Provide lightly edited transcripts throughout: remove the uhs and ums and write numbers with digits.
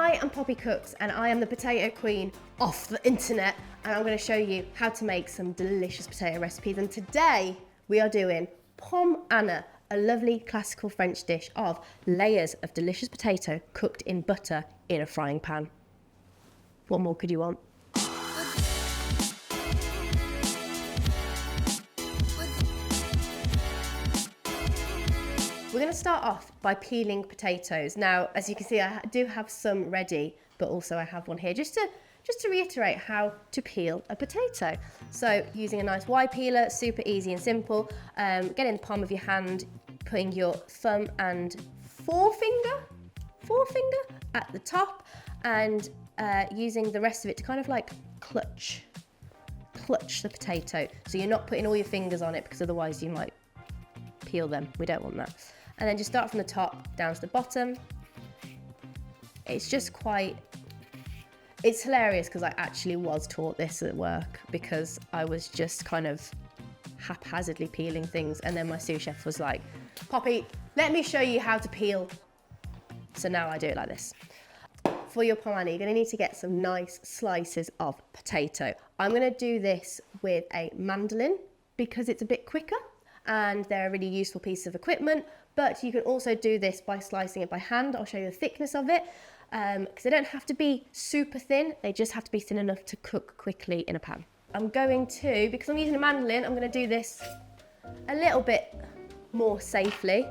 I am Poppy Cooks and I am the potato queen off the internet, and I'm going to show you how to make some delicious potato recipes. And today we are doing Pommes Anna, a lovely classical French dish of layers of delicious potato cooked in butter in a frying pan. What more could you want? We're going to start off by peeling potatoes. Now, as you can see, I do have some ready, but also I have one here just to reiterate how to peel a potato. So using a nice Y peeler, super easy and simple. Get in the palm of your hand, putting your thumb and forefinger at the top, and using the rest of it to kind of like clutch the potato. So you're not putting all your fingers on it, because otherwise you might peel them. We don't want that. And then just start from the top down to the bottom. It's just it's hilarious because I actually was taught this at work, because I was just kind of haphazardly peeling things, and then my sous chef was like, Poppy, let me show you how to peel. So now I do it like this. For your pommes Anna, you're going to need to get some nice slices of potato. I'm going to do this with a mandolin because it's a bit quicker and they're a really useful piece of equipment, but you can also do this by slicing it by hand. I'll show you the thickness of it, because they don't have to be super thin, they just have to be thin enough to cook quickly in a pan. I'm going to, because I'm using a mandolin, I'm going to do this a little bit more safely.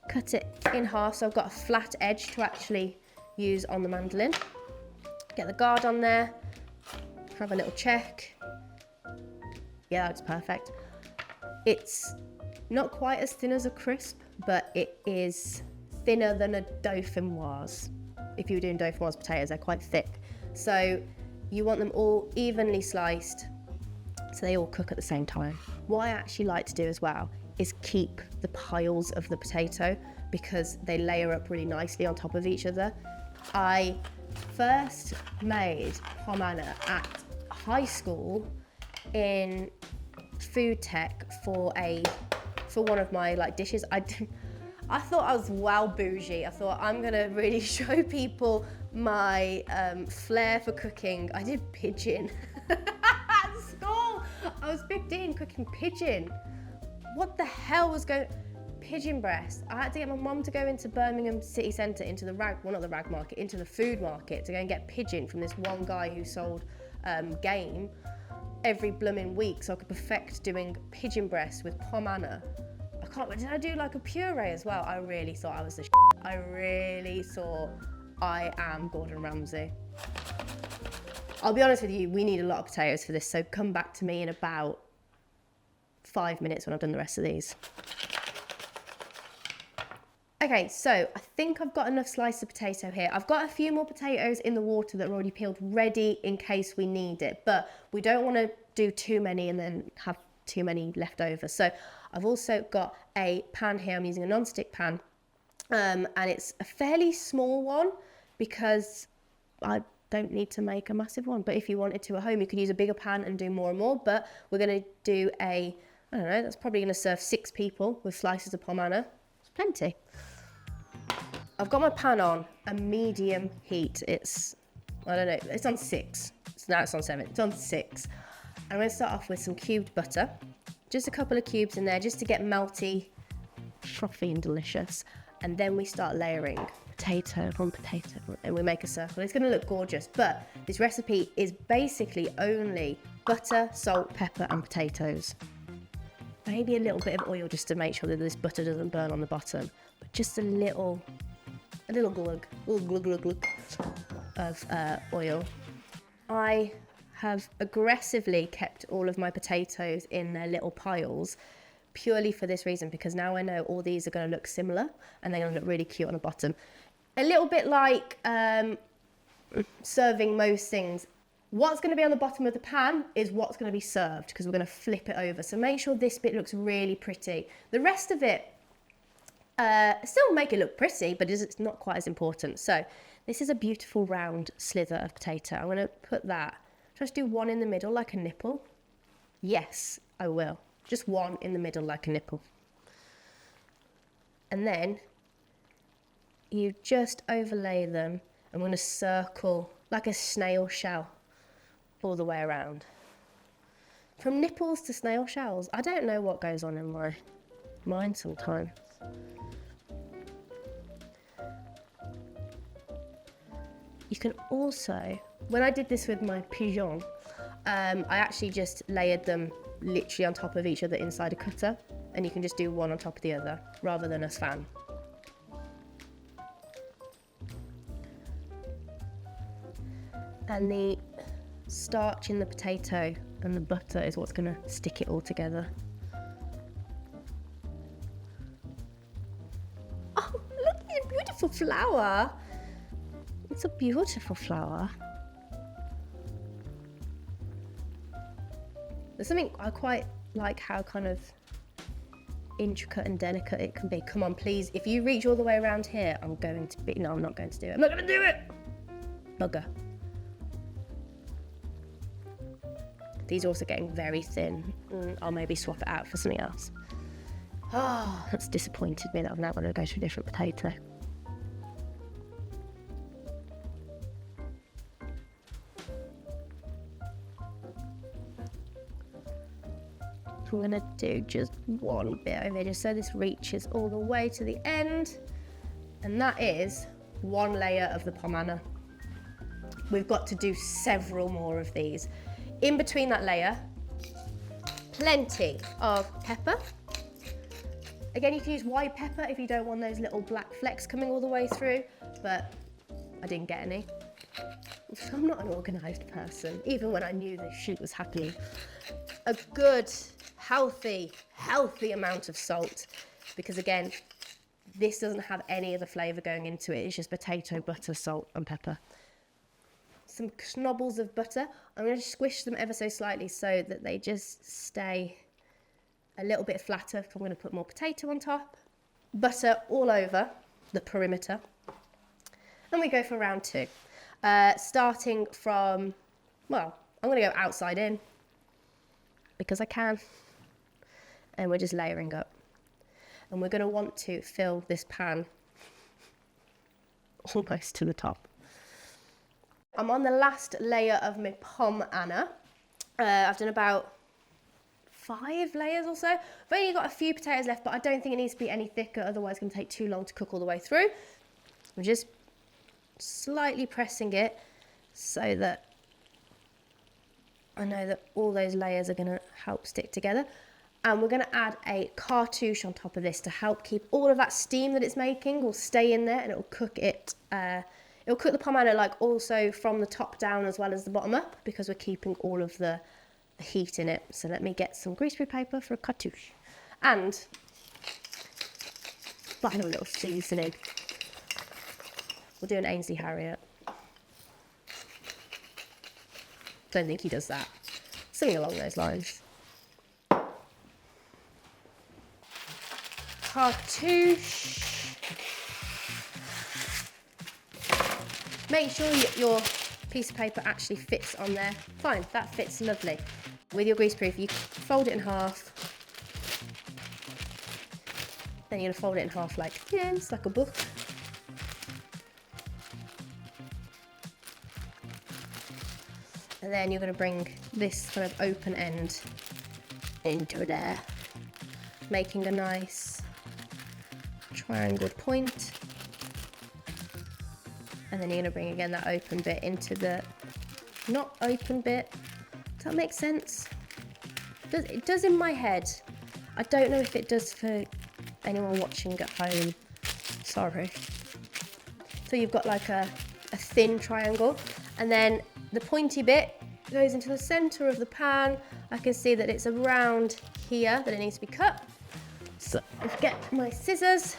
Cut it in half so I've got a flat edge to actually use on the mandolin. Get the guard on there, have a little check. Yeah, that's perfect. It's not quite as thin as a crisp, but it is thinner than a dauphinoise. If you were doing dauphinoise potatoes, they're quite thick. So you want them all evenly sliced so they all cook at the same time. What I actually like to do as well is keep the piles of the potato, because they layer up really nicely on top of each other. I first made Pommes Anna at high school in food tech for one of my dishes. I thought I was well bougie. I thought I'm gonna really show people my flair for cooking. I did pigeon at school. I was 15 cooking pigeon. What the hell was going? Pigeon breast. I had to get my mum to go into Birmingham city centre, into the into the food market, to go and get pigeon from this one guy who sold game every blooming week, so I could perfect doing pigeon breast with Pommes Anna. Did I do like a puree as well? I really thought I was the I really thought I am Gordon Ramsay. I'll be honest with you, we need a lot of potatoes for this, so come back to me in about 5 minutes when I've done the rest of these. Okay, so I think I've got enough slices of potato here. I've got a few more potatoes in the water that are already peeled, ready in case we need it, but we don't want to do too many and then have too many left over. So I've also got a pan here. I'm using a non-stick pan, and it's a fairly small one because I don't need to make a massive one. But if you wanted to at home, you could use a bigger pan and do more and more. But we're going to do I don't know, that's probably going to serve 6 people with slices of Pommes Anna. It's plenty. I've got my pan on a medium heat. It's on 6. Now it's on 7. It's on 6. I'm going to start off with some cubed butter. Just a couple of cubes in there just to get melty, frothy and delicious. And then we start layering potato on potato, and we make a circle. It's going to look gorgeous, but this recipe is basically only butter, salt, pepper and potatoes. Maybe a little bit of oil just to make sure that this butter doesn't burn on the bottom, but just a little glug of oil. I have aggressively kept all of my potatoes in their little piles purely for this reason, because now I know all these are going to look similar and they're going to look really cute on the bottom. A little bit like serving most things. What's going to be on the bottom of the pan is what's going to be served, because we're going to flip it over. So make sure this bit looks really pretty. The rest of it, still make it look pretty, but it's not quite as important. So this is a beautiful round slither of potato. I'm going to put that. Just do one in the middle like a nipple. Yes, I will. Just one in the middle like a nipple. And then you just overlay them I'm going to circle like a snail shell all the way around. From nipples to snail shells. I don't know what goes on in my mind sometimes. You can also, when I did this with my pigeon, I actually just layered them literally on top of each other inside a cutter, and you can just do one on top of the other rather than a fan. And the starch in the potato and the butter is what's going to stick it all together. Oh, look at the beautiful flower. It's a beautiful flower. There's something I quite like how kind of intricate and delicate it can be. Come on, please. If you reach all the way around here, I'm going to be... No, I'm not going to do it. I'm not going to do it! Bugger. These are also getting very thin. I'll maybe swap it out for something else. Oh, that's disappointed me that I've now got to go to a different potato. I'm going to do just one bit over here, just so this reaches all the way to the end. And that is one layer of the Pommes Anna. We've got to do several more of these. In between that layer, plenty of pepper. Again, you can use white pepper if you don't want those little black flecks coming all the way through, but I didn't get any. I'm not an organised person, even when I knew this shoot was happening. A good, healthy amount of salt, because again, this doesn't have any of the flavour going into it. It's just potato, butter, salt and pepper. Some knobbles of butter. I'm going to squish them ever so slightly so that they just stay a little bit flatter. I'm going to put more potato on top. Butter all over the perimeter. And we go for round two. Starting from, well, I'm going to go outside in because I can. And we're just layering up. And we're going to want to fill this pan almost to the top. I'm on the last layer of my Pommes Anna. I've done about 5 layers or so. I've only got a few potatoes left, but I don't think it needs to be any thicker, otherwise it's going to take too long to cook all the way through. I'm just slightly pressing it so that I know that all those layers are going to help stick together. And we're going to add a cartouche on top of this to help keep all of that steam that it's making will stay in there, and it'll cook it. It'll cook the Pommes Anna like also from the top down as well as the bottom up, because we're keeping all of the heat in it. So let me get some greaseproof paper for a cartouche. And final little seasoning. We'll do an Ainsley Harriet. Don't think he does that. Something along those lines. Cartouche. Make sure your piece of paper actually fits on there. Fine, that fits lovely. With your greaseproof, you fold it in half. Then you're gonna fold it in half like this, like a book. And then you're gonna bring this kind of open end into there, making a nice triangled point. And then you're gonna bring again that open bit into the not open bit. Does that make sense? It does in my head. I don't know if it does for anyone watching at home. Sorry. So you've got like a thin triangle, and then the pointy bit goes into the center of the pan. I can see that it's around here that it needs to be cut. So I get my scissors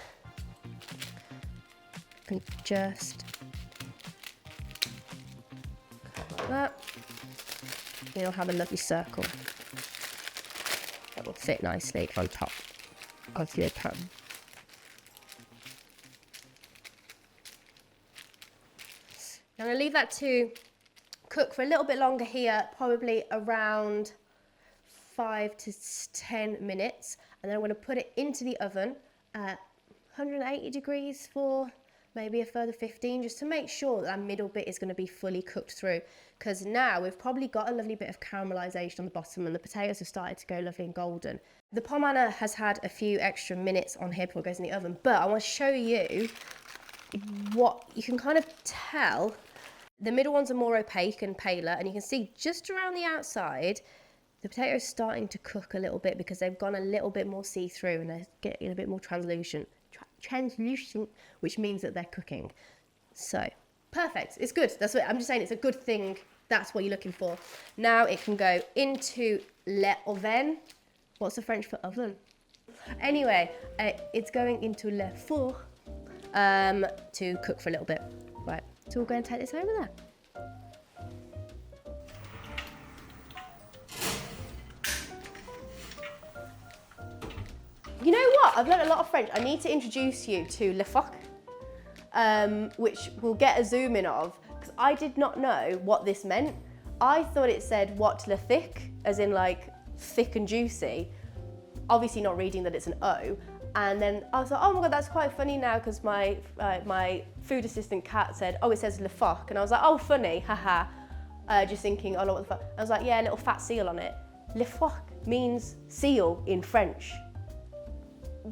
and just cut like that. And you'll have a lovely circle that will fit nicely on top of your pan. I'm going to leave that to cook for a little bit longer here, probably around 5 to 10 minutes. And then I'm going to put it into the oven at 180 degrees for maybe a further 15, just to make sure that middle bit is going to be fully cooked through. Because now we've probably got a lovely bit of caramelisation on the bottom and the potatoes have started to go lovely and golden. The Pommes Anna has had a few extra minutes on here before it goes in the oven, but I want to show you what you can kind of tell. The middle ones are more opaque and paler, and you can see just around the outside, the potatoes starting to cook a little bit because they've gone a little bit more see-through and they're getting a bit more translucent, which means that they're cooking. So, perfect. It's good. That's what I'm just saying. It's a good thing. That's what you're looking for. Now it can go into le oven. What's the French for oven? Anyway, it's going into le four to cook for a little bit. Right, so we'll go and take this over there. You know what? I've learned a lot of French. I need to introduce you to le foc, which we'll get a zoom in of, because I did not know what this meant. I thought it said what le thick, as in like thick and juicy. Obviously not reading that it's an O. And then I was like, oh my God, that's quite funny now, because my food assistant Kat said, oh, it says le foc. And I was like, oh, funny, haha. Just thinking, oh, what the fuck. I was like, yeah, a little fat seal on it. Le foc means seal in French.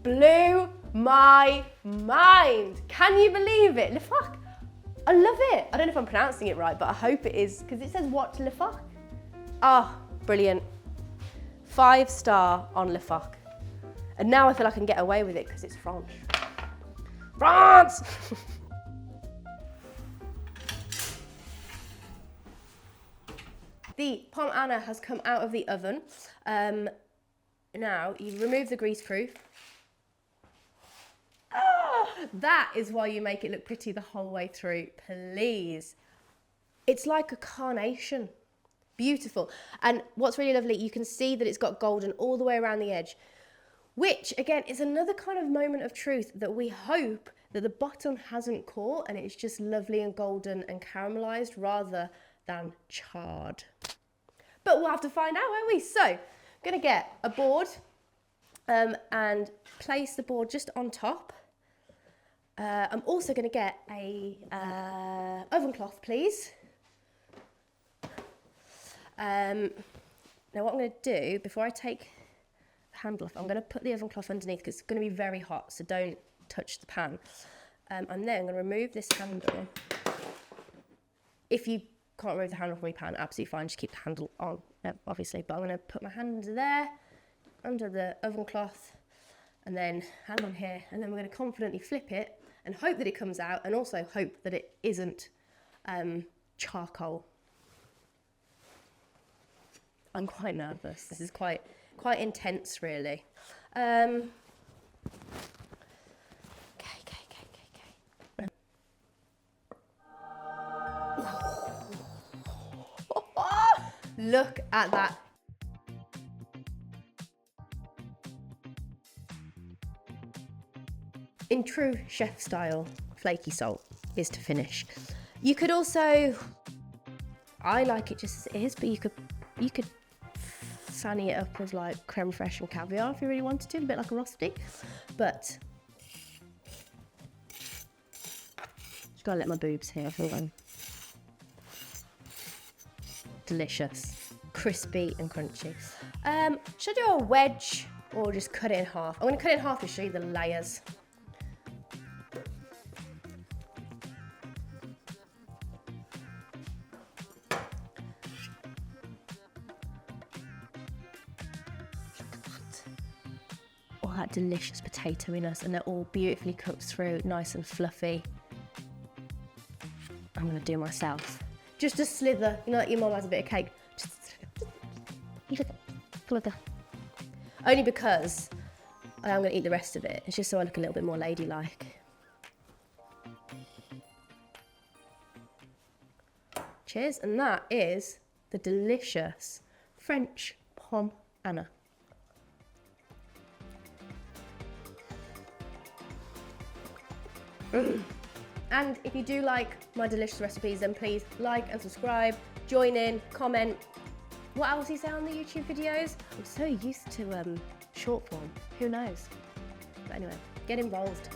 Blew my mind. Can you believe it? Le foc. I love it. I don't know if I'm pronouncing it right, but I hope it is, because it says what le foc. Ah, brilliant. 5-star on le foc. And now I feel I can get away with it because it's French. France! The Pommes Anna has come out of the oven. Now you remove the grease proof. That is why you make it look pretty the whole way through, please. It's like a carnation. Beautiful. And what's really lovely, you can see that it's got golden all the way around the edge, which again is another kind of moment of truth that we hope that the bottom hasn't caught and it's just lovely and golden and caramelized rather than charred. But we'll have to find out, won't we? So I'm gonna get a board and place the board just on top. I'm also going to get a oven cloth, please. Now what I'm going to do, before I take the handle off, I'm going to put the oven cloth underneath because it's going to be very hot, so don't touch the pan. And then I'm going to remove this handle. If you can't remove the handle from your pan, absolutely fine, just keep the handle on, obviously. But I'm going to put my hand under there, under the oven cloth, and then hand on here, and then we're going to confidently flip it and hope that it comes out, and also hope that it isn't charcoal. I'm quite nervous. This is quite intense, really. Okay. Look at that. In true chef style, flaky salt is to finish. You could also, I like it just as it is, but you could fanny it up with like creme fraiche and caviar if you really wanted to, a bit like a rosti. But just gotta let my boobs here. Hold on. Delicious, crispy and crunchy. Should I do a wedge or just cut it in half? I'm gonna cut it in half to show you the layers. That delicious potatoiness, and they're all beautifully cooked through, nice and fluffy. I'm gonna do myself. Just a slither, you know, like your mum has a bit of cake. Just only because I am gonna eat the rest of it. It's just so I look a little bit more ladylike. Cheers, and that is the delicious French Pommes Anna. And if you do like my delicious recipes, then please like and subscribe, join in, comment. What else do you say on the YouTube videos? I'm so used to short form, who knows? But anyway, get involved.